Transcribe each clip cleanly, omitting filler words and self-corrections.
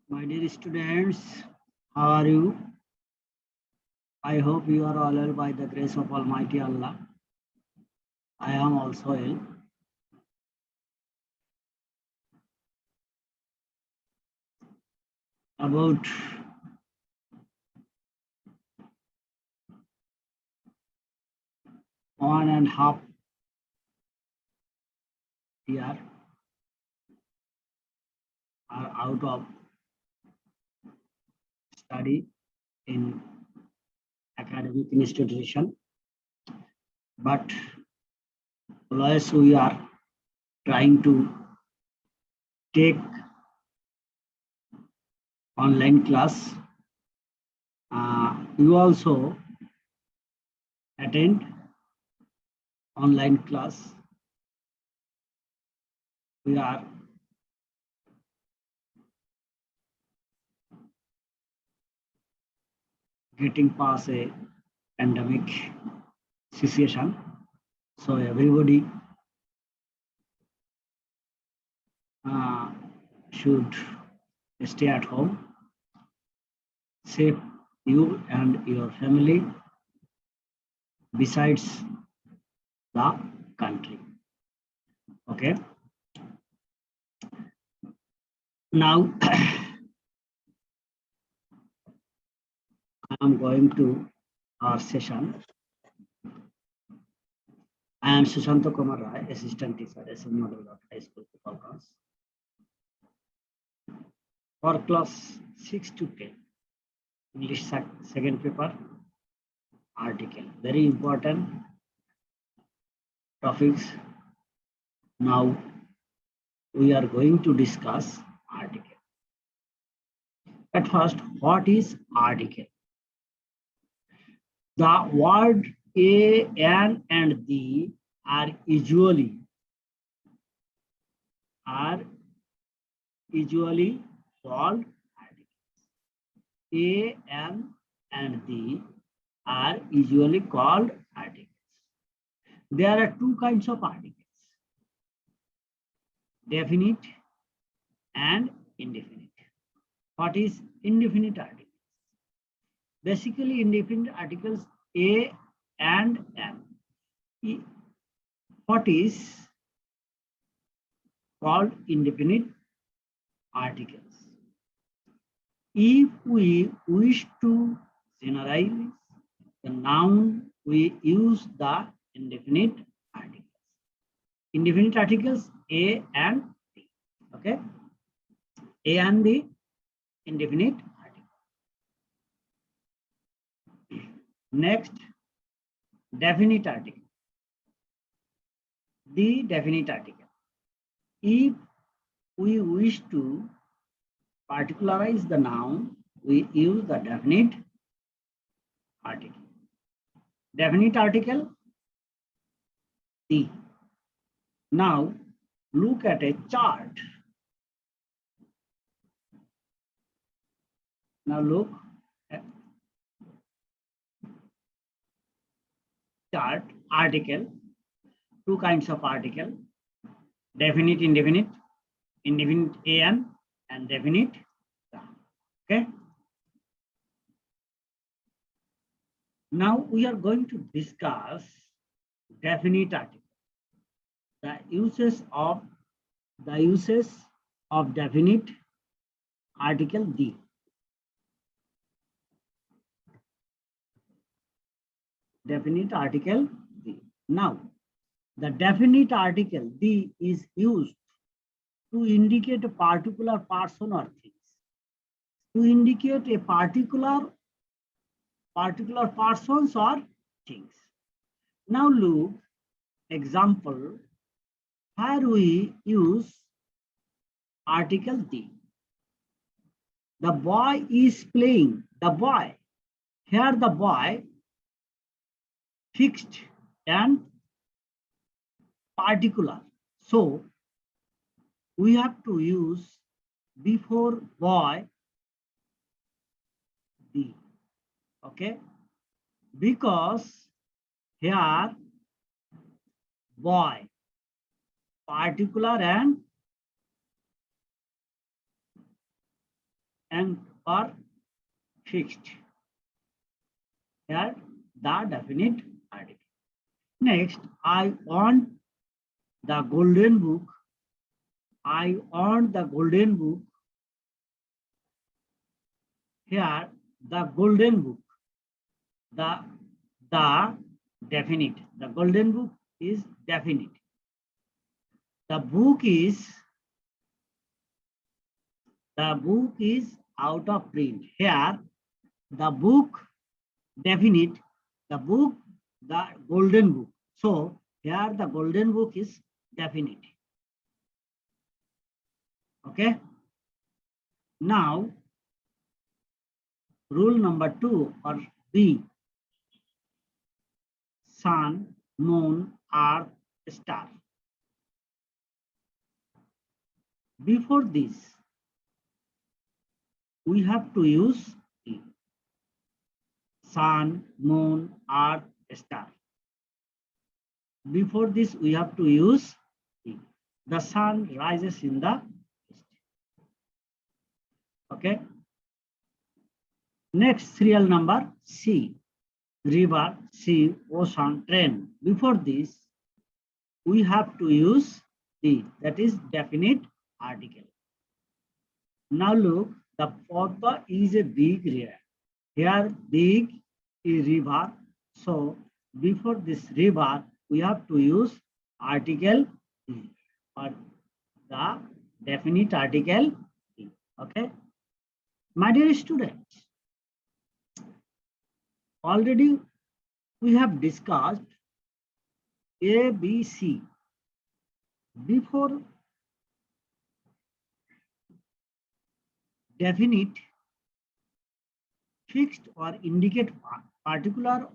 My dear students, how are you? I hope you are all well by the grace of Almighty Allah. I am also ill. About 1.5 years are out of study in academic institution, but always we are trying to take online class. You also attend online class. We are getting past a pandemic situation, so everybody uh, should stay at home, save you and your family, besides the country. Okay. Now I am going to our session. I am Sushanta Kumar Rai, Assistant Teacher, SM Model High School, Falcons. For class 6 to 10, English second paper, article. Very important topics. Now we are going to discuss article. At first, what is article? The word a, an, and the are usually called articles. A, an, and the are usually called articles. There are two kinds of articles: definite and indefinite. What is indefinite article? Basically, indefinite articles a and an. What is called indefinite articles? If we wish to generalize the noun, we use the indefinite articles. Indefinite articles a and the. Okay, a and the indefinite article. Next, definite article. The definite article. If we wish to particularize the noun, we use the definite article. Definite article the. Now look at a chart. Now look at chart, article, two kinds of article: definite, indefinite, indefinite an, and definite the. Okay. Now we are going to discuss definite article. The uses of definite article the. Definite article the. Now, the definite article the is used to indicate a particular person or things. To indicate a particular persons or things. Now look, example, where we use article the. The boy is playing. The boy. Here the boy fixed and particular. So we have to use before boy the. Okay, because here boy particular and and or fixed. Here the definite article. Next, I want the golden book. I want the golden book. Here the golden book. The definite. The golden book is definite. The book is out of print. Here the book definite, the book, the golden book. So here the golden book is definite. Okay. Now rule number 2 or B. Sun, moon, earth, star. Before this, we have to use the sun, moon, earth, star. Before this, we have to use the sun rises in the east. Okay. Next, serial number C. River, sea, ocean, train. Before this, we have to use the, that is definite article. Now look, the Padma is a big river. Here big is river. So before this river, we have to use article or the definite article. Okay. My dear students, already we have discussed A, B, C. Before definite, fixed or indicate particular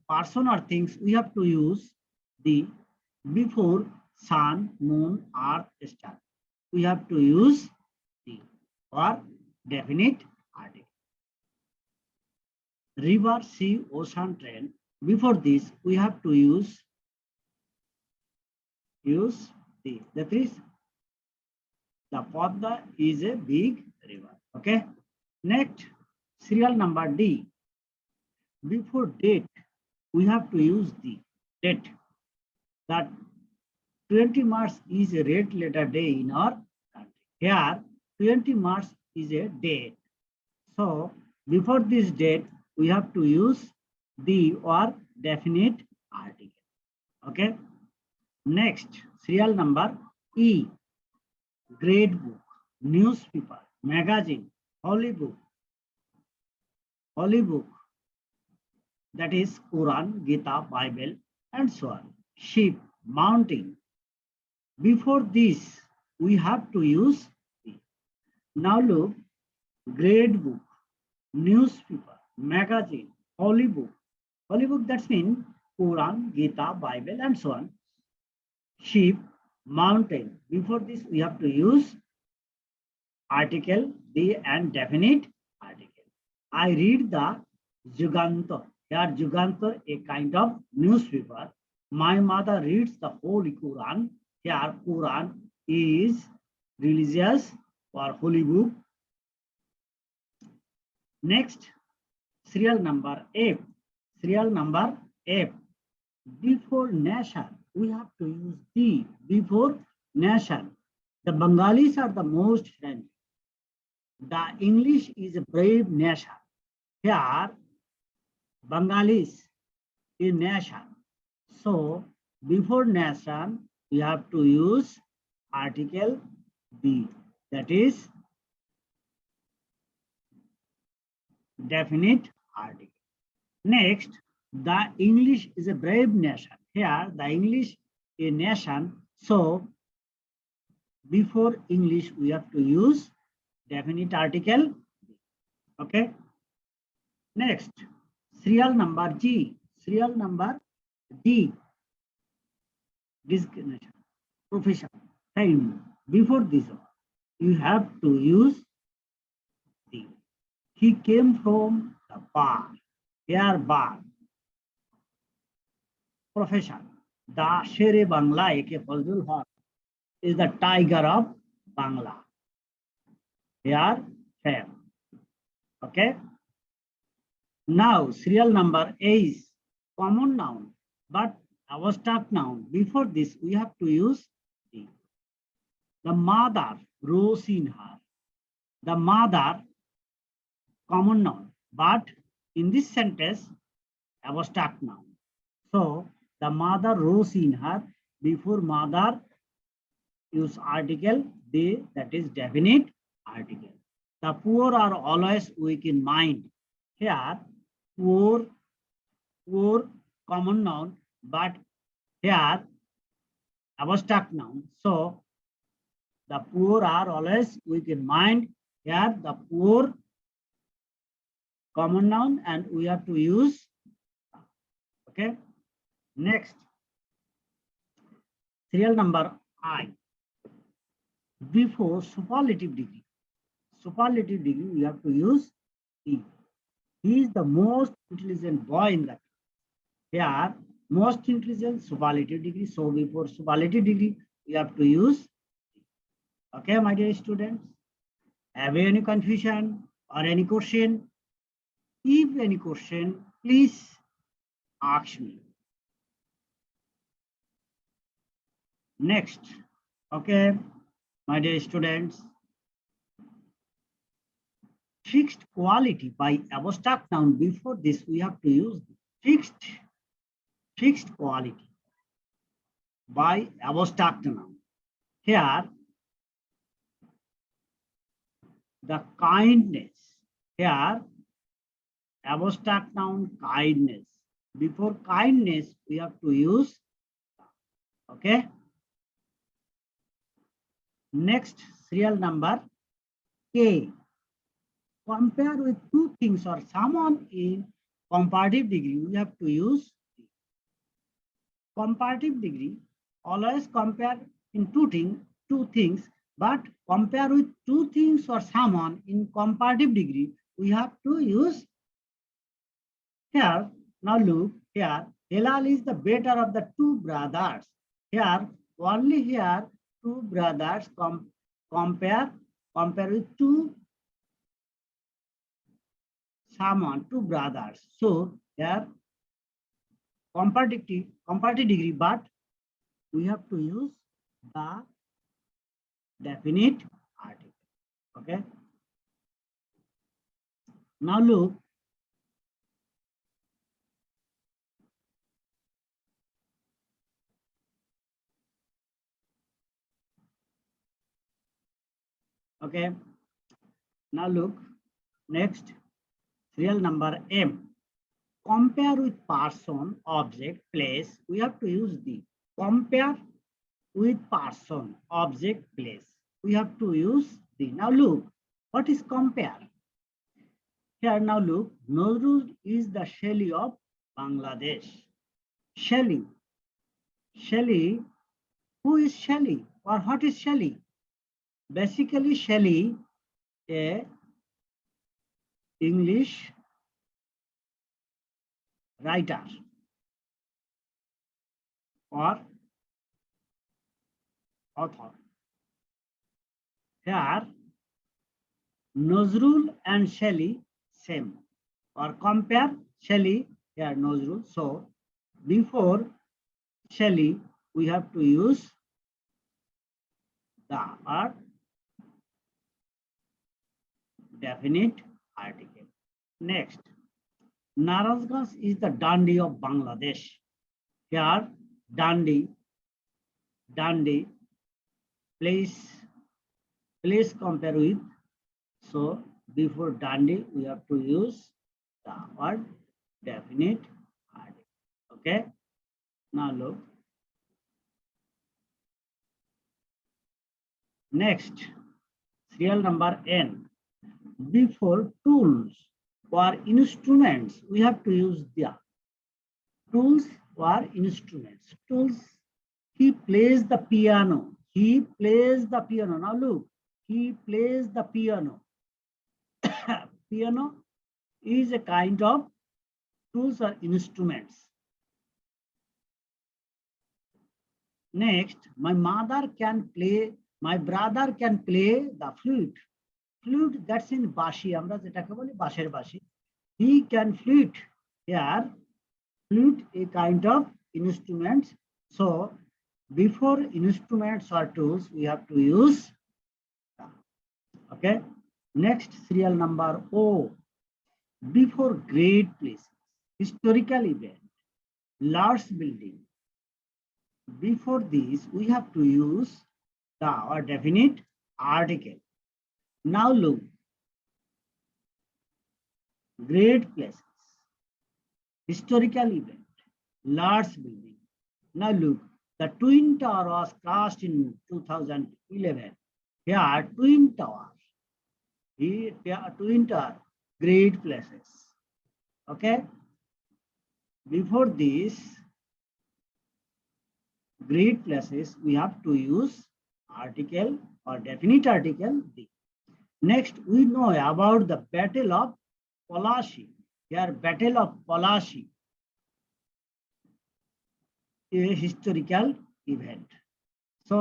person or things, we have to use the before sun, moon, earth, star. We have to use the or definite article. River, sea, ocean, train. Before this, we have to use the, that is the Padma is a big river. Okay. Next, serial number D. Before date, we have to use the date. That 20 March is a red letter day in our country. Here, 20 March is a date. So, before this date, we have to use the or definite article. Okay. Next, serial number E. Grade book, newspaper, magazine, holy book, that is Quran, Gita, Bible, and so on. Ship, mountain. Before this, we have to use the. Now look, grade book, newspaper, magazine, holy book. Holy book, that means Quran, Gita, Bible, and so on. Ship, mountain. Before this, we have to use article, the and definite article. I read the Jugantar. Here Jugantar, a kind of newspaper. My mother reads the Holy Quran. Here Quran is religious or holy book. Next, serial number F. Serial number F. Before nation, we have to use the before nation. The Bengalis are the most friendly. The English is a brave nation. Here, Bengalis is nation. So, before nation, we have to use article B. That is definite article. Next, the English is a brave nation. Here, the English is a nation. So, before English, we have to use definite article. Okay. Next, serial number G. Serial number D. Designation, profession, time. Before this, you have to use the. He came from the bar. Here, bar. Profession. The Shere Bangla, A.K. Fazlul Haq, is the tiger of Bangla. Here, fair. Okay. Now serial number A is common noun, but abstract noun. Before this, we have to use the. The mother rose in her. The mother, common noun, but in this sentence, abstract noun. So the mother rose in her. Before mother, use article they, that is definite article. The poor are always weak in mind. Here, poor, poor, common noun, but here abstract noun. So the poor are always weak in mind. Here the poor, common noun, and we have to use. Okay. Next, serial number I. Before superlative degree. Superlative degree, we have to use he. He is the most intelligent boy in the class. Here, most intelligent, superlative degree. So before superlative degree, we have to use. Okay, my dear students. Have you any confusion or any question? If any question, please ask me. Next, okay, my dear students. Fixed quality by abstract noun. Before this, we have to use fixed quality by abstract noun. Here, the kindness. Here, abstract noun kindness. Before kindness, we have to use. Okay. Next, serial number K. Compare with two things or someone in comparative degree, we have to use comparative degree. Always compare in two things, but compare with two things or someone in comparative degree, we have to use here. Now look here, Hilal is the better of the two brothers. Here, only here, two brothers compare with two brothers. So here comparative degree, but we have to use the definite article. Okay. Now look. Okay. Now look. Next, serial number M. Compare with person, object, place. We have to use the compare with person, object, place. We have to use the. Now look, what is compare? Here now look, Nazrul is the Shelly of Bangladesh. Shelly. Shelly. Who is Shelly or what is Shelly? Basically, Shelly, a English writer or author. Here, Nazrul and Shelley same. Or compare Shelley, here Nazrul. So before Shelley, we have to use the or definite article. Next, Narasganj is the Dandi of Bangladesh. Here, Dandi, place compare with. So before Dandi, we have to use the word definite article. Okay. Now look. Next, serial number N. Before tools or instruments, we have to use the tools or instruments. Tools. He plays the piano. He plays the piano. Now look, he plays the piano. Piano is a kind of tools or instruments. Next, my mother can play, my brother can play the flute. flute, that's in bashi, আমরা যেটাকে বলি বাঁশের বাঁশি. He can flute. Here, flute a kind of instruments. So before instruments or tools, we have to use. Okay. Next, serial number O. Before great places, historical event, large building. Before this, we have to use the or definite article. Now look, great places, historical event, large building. Now look, the Twin Tower was crashed in 2011. Here, Twin Tower. Here, Twin Tower, great places. Okay. Before this, great places, we have to use article or definite article the. Next, we know about the Battle of Polashi. Here, Battle of Polashi, a historical event. So,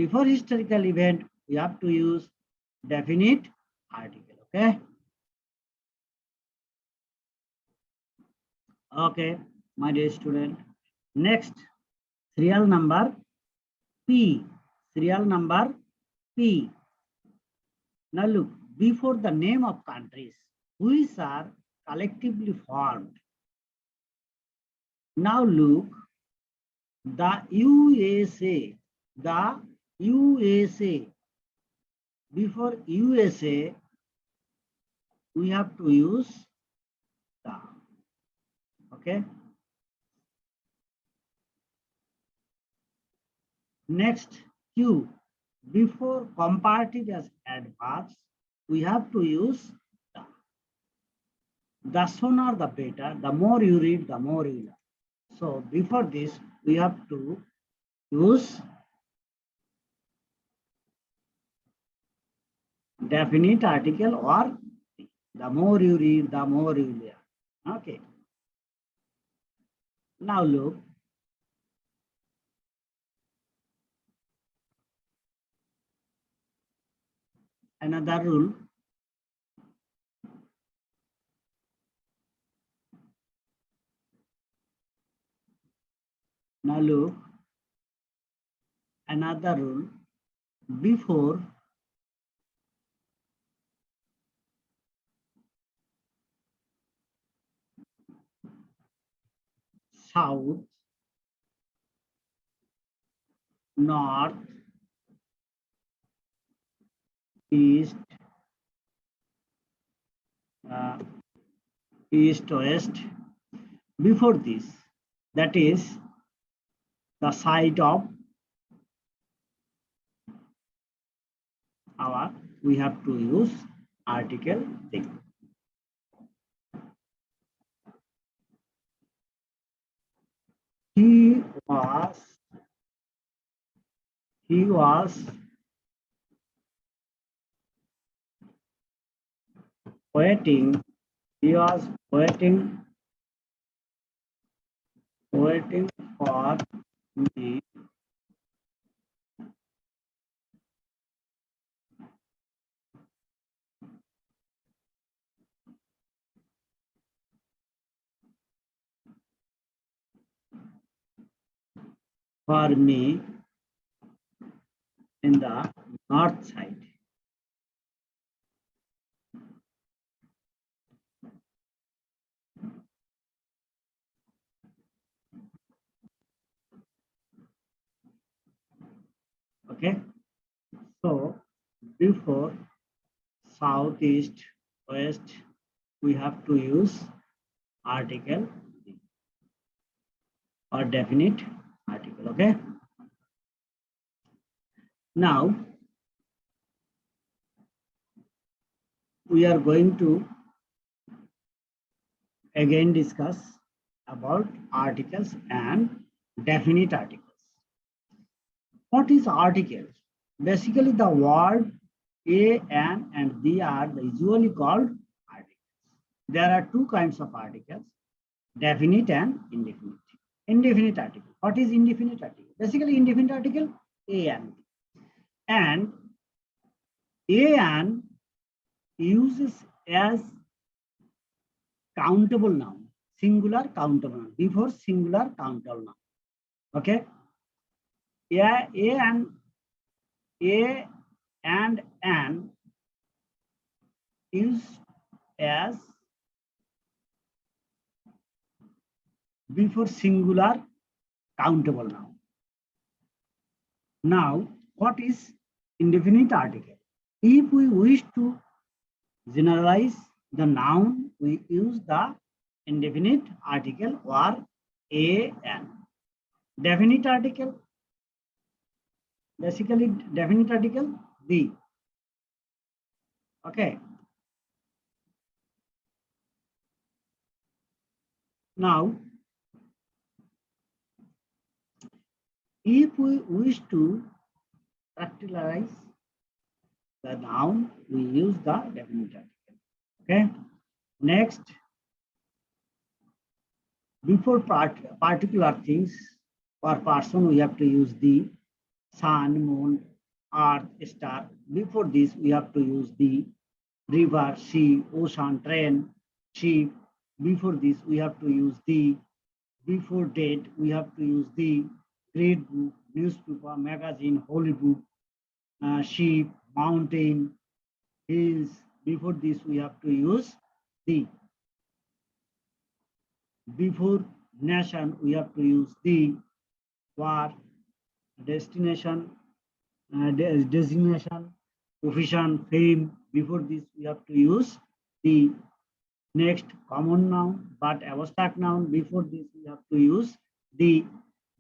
before historical event, we have to use definite article. Okay. Okay, my dear student. Next, serial number P. Serial number P. Now look, before the name of countries, which are collectively formed. Now look, the USA. The USA. Before USA, we have to use the. Okay. Next, Q. Before comparative as adverbs, we have to use the. The sooner the better, the more you read, the more you learn. So before this, we have to use definite article or the more you read, the more you learn. Okay. Now look, another rule. Now look, another rule. Before south, north, east, east, west. Before this, that is the side of our, we have to use article the. He was waiting. He was waiting for me in the north side. Okay. So before south, east, west, we have to use article or definite article. Okay. Now we are going to again discuss about articles and definite articles. What is articles? Basically, the word a, an, and the are usually called articles. There are two kinds of articles, definite and indefinite. Indefinite article. What is indefinite article? Basically, indefinite article a and b. And a and uses as countable noun, singular countable noun, before singular countable noun. Okay. A and an is as before singular countable noun. Now, what is indefinite article? If we wish to generalize the noun, we use the indefinite article or an. Definite article, basically definite article, the. Okay. Now, if we wish to characterize the noun, we use the definite article. Okay. Next, before particular things or person, we have to use the sun, moon, earth, star. Before this, we have to use the river, sea, ocean, train, ship. Before this, we have to use the. Before date, we have to use the great book, newspaper, magazine, holy book, sheep, mountain, hills. Before this, we have to use the. Before nation, we have to use the. War, destination, designation, profession, fame. Before this, we have to use the. Next, common noun, but abstract noun. Before this, we have to use the.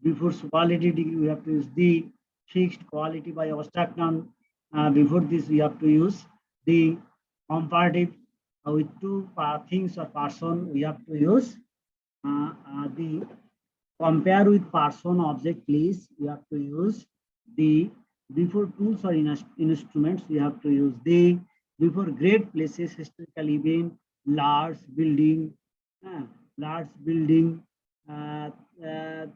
Before superlative degree, we have to use the. Fixed quality by abstract noun. Before this, we have to use the. Comparative with two things or person, we have to use the. Compare with person, object, place, we have to use the. Before tools or instruments, we have to use the. Before great places, historical event, large building, uh, large building. Uh, uh,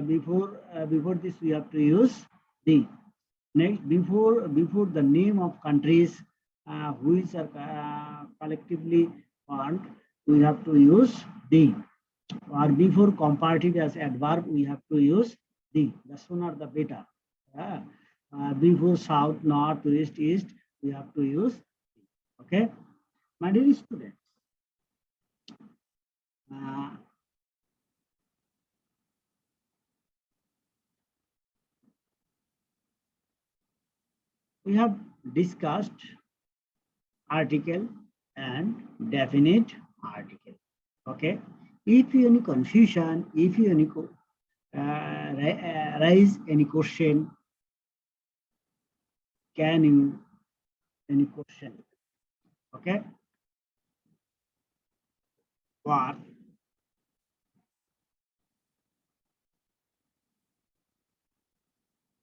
before this, we have to use the. Next, before the name of countries which are collectively formed, we have to use the. Or before comparative as adverb, we have to use the. The sooner the better. Before south, north, west, east, we have to use the. Okay, my dear students. We have discussed article and definite article. Okay. If you any confusion, if you any raise any question, can you any question? Okay. Or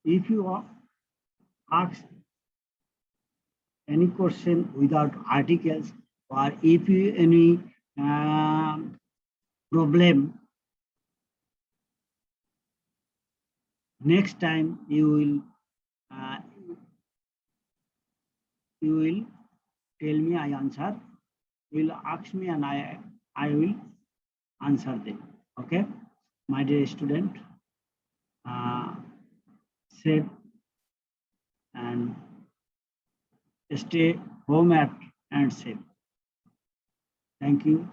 if you ask any question without articles, or if you any problem, next time you will tell me, I answer. You will ask me and I will answer them. Okay, my dear student, safe and stay home and safe. Thank you.